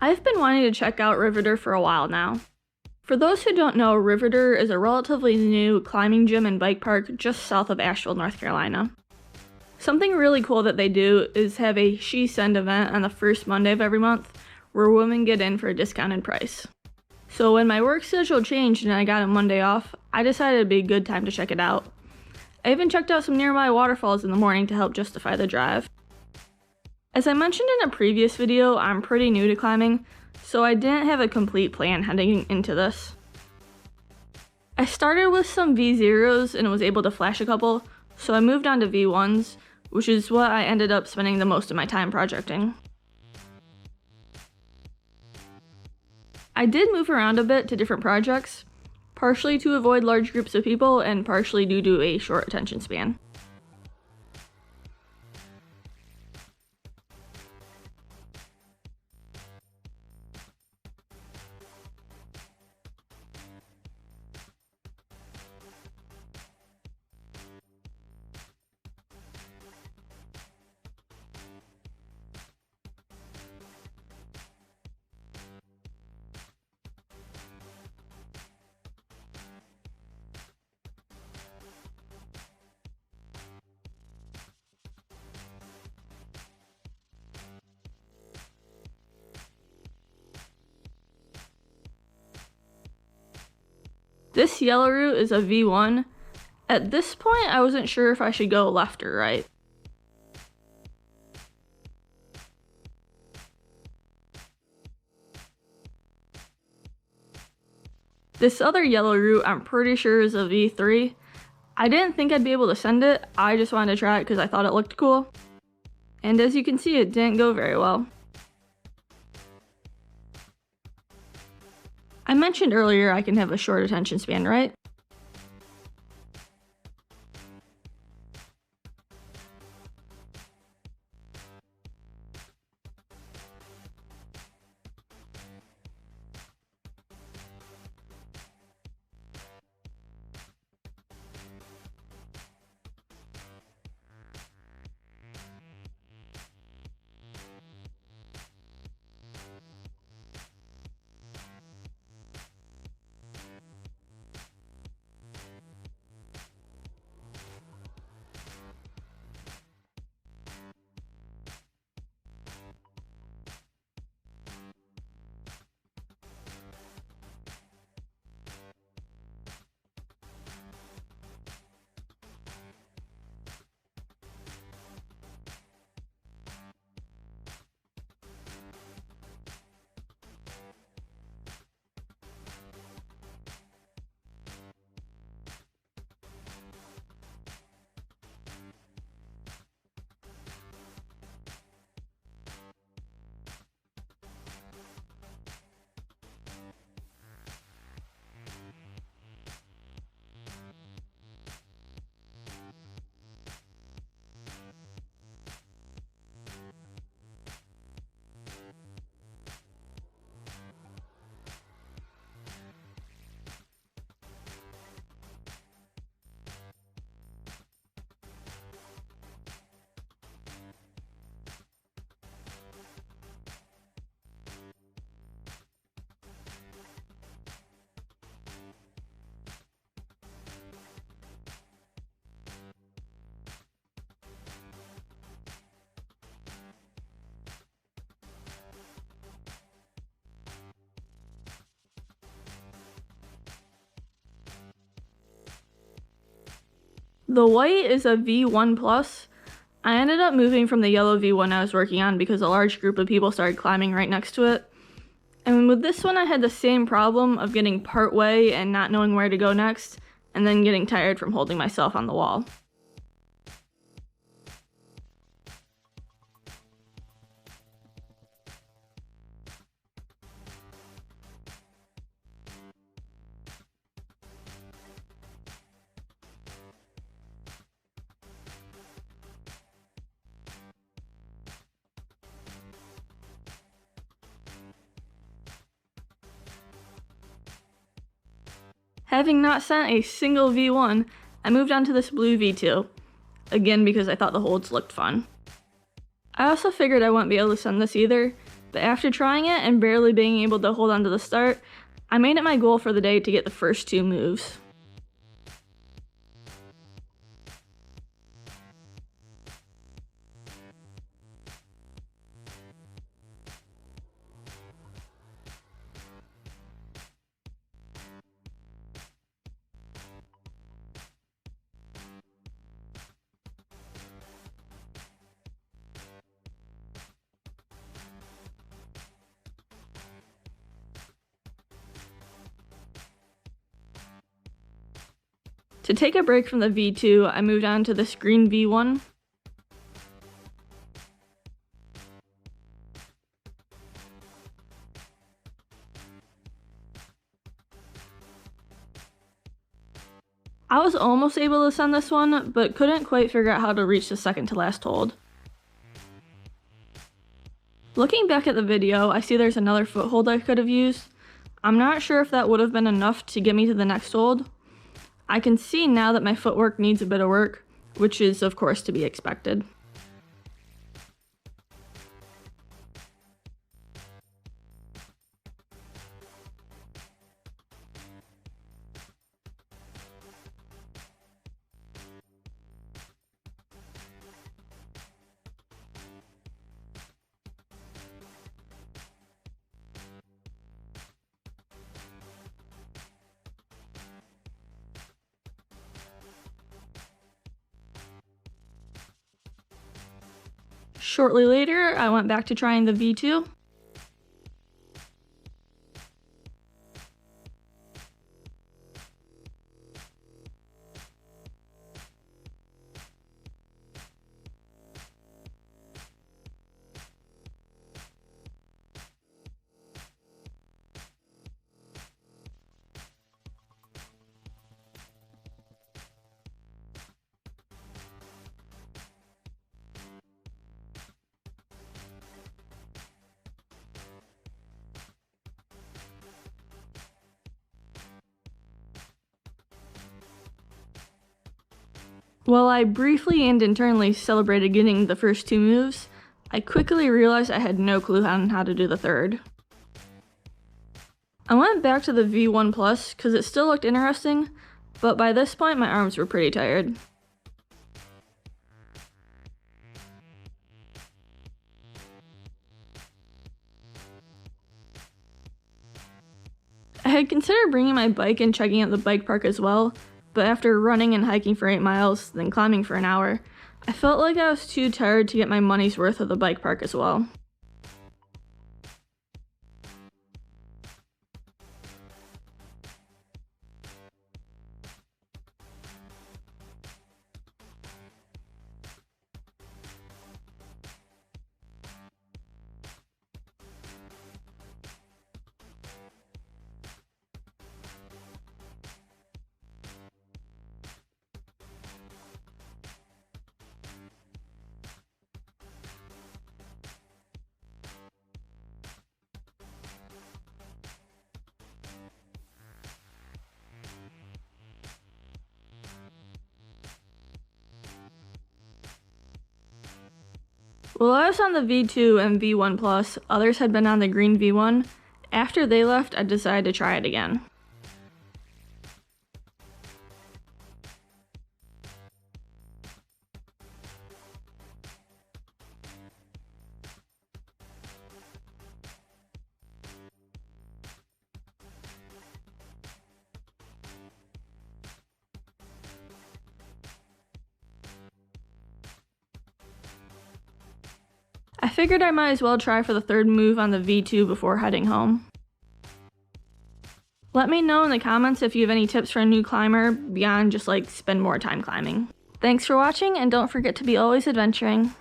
I've been wanting to check out Riveter for a while now. For those who don't know, Riveter is a relatively new climbing gym and bike park just south of Asheville, North Carolina. Something really cool that they do is have a She Send event on the first Monday of every month where women get in for a discounted price. So when my work schedule changed and I got a Monday off, I decided it'd be a good time to check it out. I even checked out some nearby waterfalls in the morning to help justify the drive. As I mentioned in a previous video, I'm pretty new to climbing, so I didn't have a complete plan heading into this. I started with some V0s and was able to flash a couple, so I moved on to V1s, which is what I ended up spending the most of my time projecting. I did move around a bit to different projects, partially to avoid large groups of people and partially due to a short attention span. This yellow route is a V1. At this point, I wasn't sure if I should go left or right. This other yellow route I'm pretty sure is a V3. I didn't think I'd be able to send it, I just wanted to try it because I thought it looked cool. And as you can see, it didn't go very well. I mentioned earlier I can have a short attention span, right? The white is a V1+. I ended up moving from the yellow V1 I was working on because a large group of people started climbing right next to it. And with this one I had the same problem of getting part way and not knowing where to go next, and then getting tired from holding myself on the wall. Having not sent a single V1, I moved on to this blue V2, again because I thought the holds looked fun. I also figured I wouldn't be able to send this either, but after trying it and barely being able to hold on to the start, I made it my goal for the day to get the first 2 moves. To take a break from the V2, I moved on to this green V1. I was almost able to send this one, but couldn't quite figure out how to reach the second to last hold. Looking back at the video, I see there's another foothold I could have used. I'm not sure if that would have been enough to get me to the next hold. I can see now that my footwork needs a bit of work, which is of course to be expected. Shortly later, I went back to trying the V2. While I briefly and internally celebrated getting the first 2 moves, I quickly realized I had no clue on how to do the third. I went back to the V1 Plus because it still looked interesting, but by this point my arms were pretty tired. I had considered bringing my bike and checking out the bike park as well, but after running and hiking for 8 miles, then climbing for an hour, I felt like I was too tired to get my money's worth at the bike park as well. While I was on the V2 and V1 Plus, others had been on the green V1. After they left, I decided to try it again. I figured I might as well try for the third move on the V2 before heading home. Let me know in the comments if you have any tips for a new climber beyond just like spend more time climbing. Thanks for watching, and don't forget to be always adventuring.